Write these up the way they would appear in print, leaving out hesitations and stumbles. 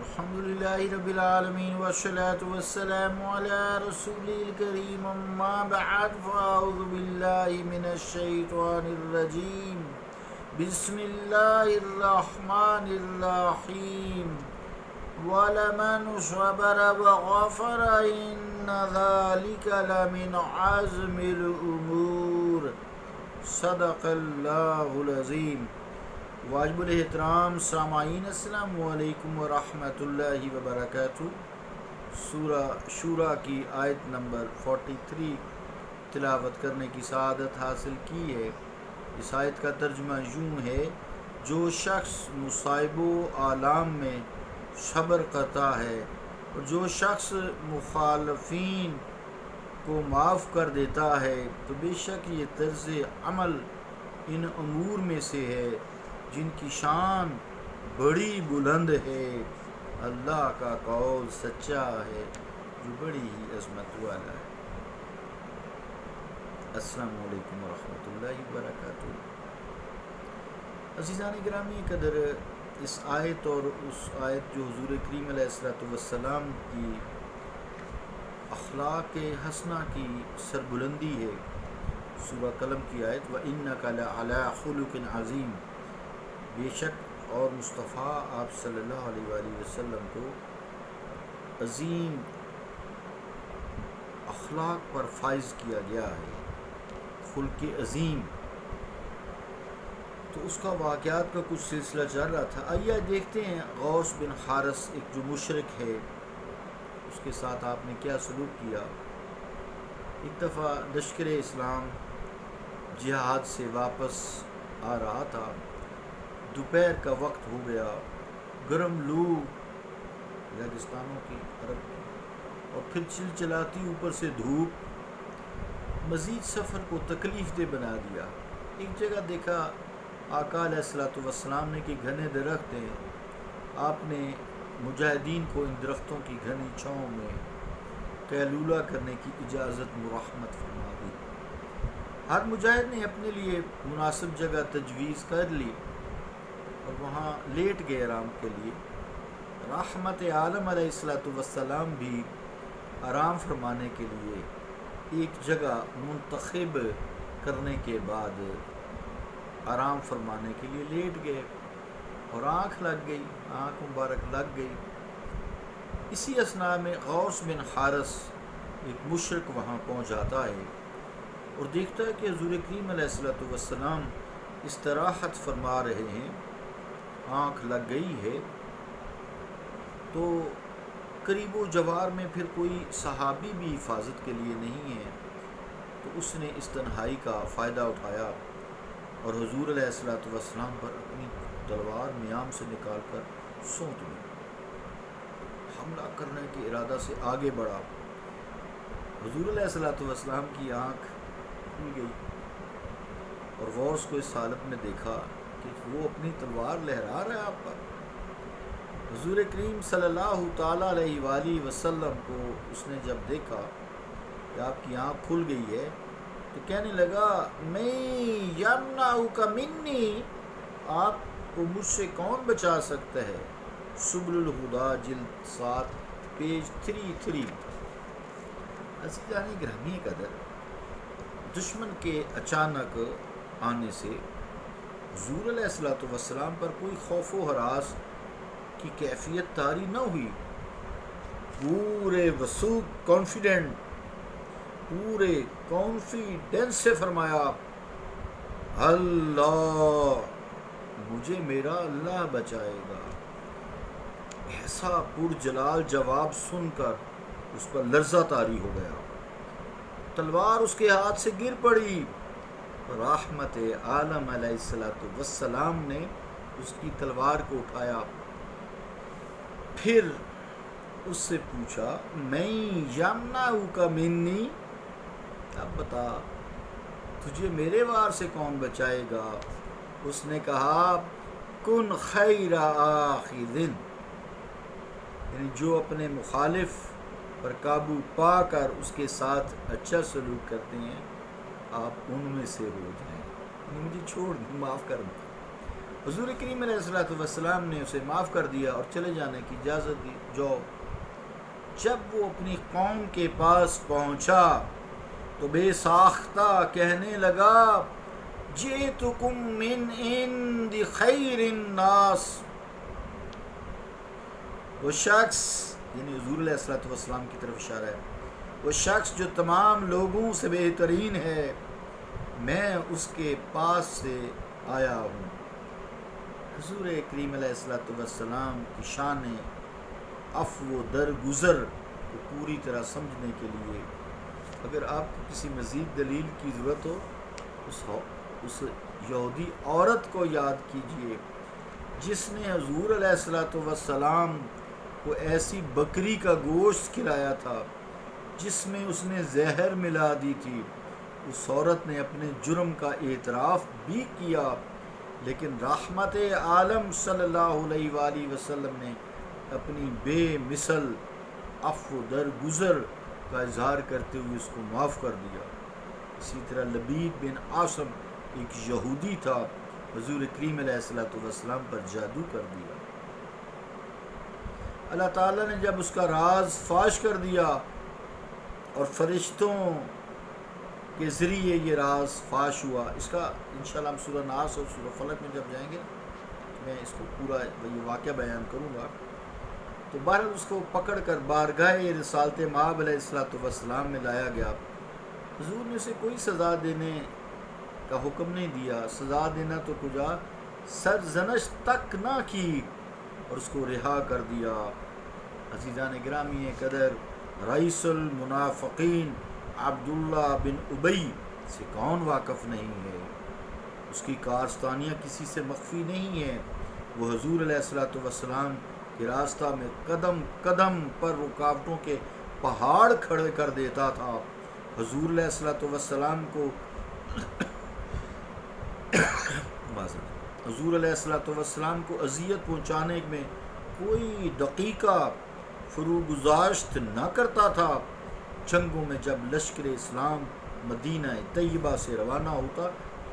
الحمد لله رب العالمين والصلاة والسلام على رسول الكريم أما بعد فأعوذ بالله من الشيطان الرجيم بسم الله الرحمن الرحيم ولمن صبر وغفر إن ذلك لمن عزم الأمور صدق اللہ العظیم۔ واجب الاحترام سامعین السلام علیکم ورحمۃ اللہ وبرکاتہ۔ سورہ شورا کی آیت نمبر 43 تلاوت کرنے کی سعادت حاصل کی ہے۔ اس آیت کا ترجمہ یوں ہے: جو شخص مصائب و آلام میں صبر کرتا ہے اور جو شخص مخالفین کو معاف کر دیتا ہے تو بے شک یہ طرز عمل ان امور میں سے ہے جن کی شان بڑی بلند ہے۔ اللہ کا قول سچا ہے جو بڑی ہی عظمت والا ہے۔ السلام علیکم ورحمۃ اللہ وبرکاتہ۔ عزیزان گرامی قدر، اس آیت اور اس آیت جو حضور کریم علیہ الصلوۃ والسلام کی اخلاق حسنہ کی سربلندی ہے، سورہ قلم کی آیت وَإِنَّكَ لَعَلَىٰ خُلُقٍ عَظِيمٍ، بے شک اور مصطفیٰ آپ صلی اللہ علیہ وآلہ وسلم کو عظیم اخلاق پر فائز کیا گیا ہے، خلق عظیم۔ تو اس کا واقعات کا کچھ سلسلہ چل رہا تھا۔ آئیے دیکھتے ہیں غوث بن حارث ایک جو مشرک ہے اس کے ساتھ آپ نے کیا سلوک کیا۔ ایک دفعہ لشکر اسلام جہاد سے واپس آ رہا تھا، دوپہر کا وقت ہو گیا، گرم لو ریگستانوں کی عرب کی، اور پھر چلچلاتی اوپر سے دھوپ مزید سفر کو تکلیف دہ بنا دیا۔ ایک جگہ دیکھا آقا علیہ الصلوۃ والسلام نے کہ گھنے درخت ہیں، آپ نے مجاہدین کو ان درختوں کی گھنی چھاؤں میں قیلولہ کرنے کی اجازت مرحمت فرما دی۔ ہر مجاہد نے اپنے لیے مناسب جگہ تجویز کر لی اور وہاں لیٹ گئے آرام کے لیے۔ رحمت عالم علیہ الصلوۃ والسلام بھی آرام فرمانے کے لیے ایک جگہ منتخب کرنے کے بعد آرام فرمانے کے لیے لیٹ گئے اور آنکھ لگ گئی، آنکھ مبارک لگ گئی۔ اسی اثناء میں غوث بن حارث ایک مشرک وہاں پہنچ جاتا ہے اور دیکھتا ہے کہ حضور کریم علیہ الصلوۃ والسلام استراحت فرما رہے ہیں، آنکھ لگ گئی ہے۔ تو قریب و جوار میں پھر کوئی صحابی بھی حفاظت کے لیے نہیں ہے، تو اس نے اس تنہائی کا فائدہ اٹھایا اور حضور علیہ الصلوۃ والسلام پر اپنی تلوار میام سے نکال کر سونت لی، حملہ کرنے کے ارادہ سے آگے بڑھا۔ حضور علیہ الصلوۃ والسلام کی آنکھ کھل گئی اور غوث کو اس حالت میں دیکھا کہ وہ اپنی تلوار لہرا رہا ہے آپ پر۔ حضور کریم صلی اللہ تعالیٰ علیہ وآلہ وسلم کو اس نے جب دیکھا کہ آپ کی آنکھ کھل گئی ہے تو کہنے لگا میں یمنعک منی، آپ کو مجھ سے کون بچا سکتا ہے؟ سبل الہدا جلد 7 پیج 33۔ عزیزان گرامی قدر، دشمن کے اچانک آنے سے حضور علیہ الصلوۃ والسلام پر کوئی خوف و ہراس کی کیفیت طاری نہ ہوئی۔ پورے وثوق پورے کانفیڈنس سے فرمایا اللہ، مجھے میرا اللہ بچائے گا۔ ایسا پرجلال جواب سن کر اس پر لرزہ طاری ہو گیا، تلوار اس کے ہاتھ سے گر پڑی۔ رحمت عالم علیہ الصلوۃ والسلام نے اس کی تلوار کو اٹھایا، پھر اس سے پوچھا میں یمنعک منی، اب بتا تجھے میرے وار سے کون بچائے گا؟ اس نے کہا کن خیر آخذ، یعنی جو اپنے مخالف پر قابو پا کر اس کے ساتھ اچھا سلوک کرتے ہیں آپ ان میں سے ہو جائیں، یعنی مجھے چھوڑ دیں، معاف کر دیں۔ حضور کریم علیہ الصلوۃ والسلام نے اسے معاف کر دیا اور چلے جانے کی اجازت دی، جو جب وہ اپنی قوم کے پاس پہنچا تو بے ساختہ کہنے لگا جئتکم من عند خیر الناس. وہ شخص، یعنی حضور علیہ الصلوۃ والسلام کی طرف اشارہ ہے، وہ شخص جو تمام لوگوں سے بہترین ہے، میں اس کے پاس سے آیا ہوں. حضور کریم علیہ الصلوۃ والسلام کی شان عفو و درگزر کو پوری طرح سمجھنے کے لیے اگر آپ کو کسی مزید دلیل کی ضرورت ہو، اس یہودی عورت کو یاد کیجئے جس نے حضور علیہ الصلوۃ والسلام کو ایسی بکری کا گوشت کھلایا تھا جس میں اس نے زہر ملا دی تھی. اس عورت نے اپنے جرم کا اعتراف بھی کیا، لیکن رحمت عالم صلی اللہ علیہ وآلہ وسلم نے اپنی بے مثل عفو درگزر کا اظہار کرتے ہوئے اس کو معاف کر دیا. اسی طرح لبید بن عاصم ایک یہودی تھا، حضور کریم علیہ الصلوۃ والسلام پر جادو کر دیا. اللہ تعالیٰ نے جب اس کا راز فاش کر دیا اور فرشتوں کے ذریعے یہ راز فاش ہوا، اس کا انشاءاللہ ہم سورہ ناس اور سورہ فلق میں جب جائیں گے میں اس کو پورا یہ واقعہ بیان کروں گا. تو بہرحال اس کو پکڑ کر بارگاہ رسالت مآب علیہ الصلوۃ والسلام میں لایا گیا. حضور نے اسے کوئی سزا دینے کا حکم نہیں دیا، سزا دینا تو کجا، سرزنش تک نہ کی اور اس کو رہا کر دیا. عزیزان گرامی قدر، رئیس المنافقین عبداللہ بن ابی سے کون واقف نہیں ہے؟ اس کی کارستانیاں کسی سے مخفی نہیں ہیں. وہ حضور علیہ الصلوۃ والسلام کے راستہ میں قدم قدم پر رکاوٹوں کے پہاڑ کھڑے کر دیتا تھا. حضور علیہ الصلوۃ والسلام کو حضور علیہ الصلوۃ والسلام کو اذیت پہنچانے میں کوئی دقیقہ فروگزاشت نہ کرتا تھا. جنگوں میں جب لشکر اسلام مدینہ طیبہ سے روانہ ہوتا،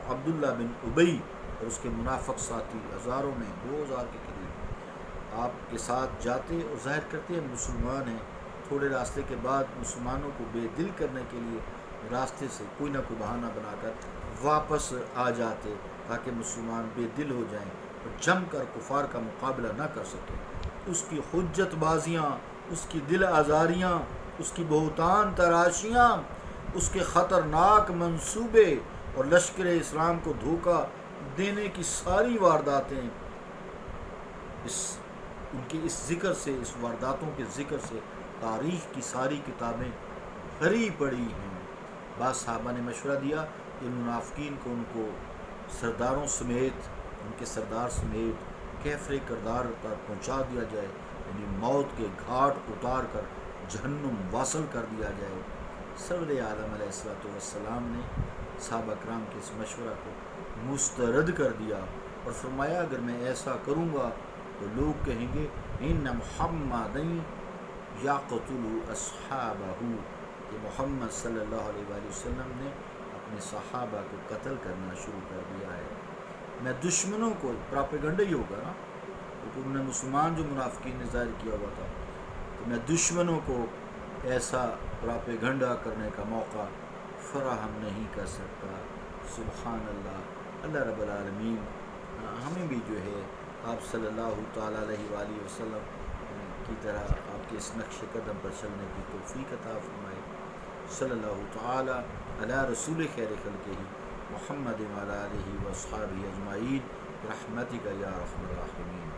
عبداللہ بن ابی اور اس کے منافق ساتھی ہزاروں میں 2000 کے قریب آپ کے ساتھ جاتے اور ظاہر کرتے ہیں مسلمان ہیں. تھوڑے راستے کے بعد مسلمانوں کو بے دل کرنے کے لیے راستے سے کوئی نہ کوئی بہانہ بنا کر واپس آ جاتے تاکہ مسلمان بے دل ہو جائیں اور جم کر کفار کا مقابلہ نہ کر سکیں. اس کی حجت بازیاں، اس کی دل آزاریاں، اس کی بہتان تراشیاں، اس کے خطرناک منصوبے اور لشکر اسلام کو دھوکہ دینے کی ساری وارداتیں ان کے اس ذکر سے، اس وارداتوں کے ذکر سے تاریخ کی ساری کتابیں بھری پڑی ہیں. بعض صحابہ نے مشورہ دیا کہ منافقین کو ان کو سرداروں سمیت، ان کے سردار سمیت کیفر کردار پر پہنچا دیا جائے، یعنی موت کے گھاٹ اتار کر جہنم واصل کر دیا جائے. سرور عالم علیہ الصلوۃ والسلام نے صحابہ کرام کے اس مشورہ کو مسترد کر دیا اور فرمایا اگر میں ایسا کروں گا تو لوگ کہیں گے ان محمد یقتل اصحابہ، کہ محمد صلی اللہ علیہ وآلہ وسلم نے اپنے صحابہ کو قتل کرنا شروع کر دیا ہے. میں دشمنوں کو، پراپیگنڈا ہی ہوگا نا، کیونکہ انہوں نے مسلمان جو منافقین نے ظاہر کیا ہوا تھا، تو میں دشمنوں کو ایسا پراپیگنڈا کرنے کا موقع فراہم نہیں کر سکتا. سبحان اللہ. اللہ رب العالمین ہمیں بھی جو ہے آپ صلی اللہ تعالیٰ علیہ وآلہ وسلم کی طرح آپ کے اس نقش قدم پر چلنے کی توفیق عطا فرمائے. صلی اللہ تعالیٰ علی رسول خیر خلقہ محمد وعلی آلہ واصحابہ اجمعین برحمتک یا ارحم الراحمین.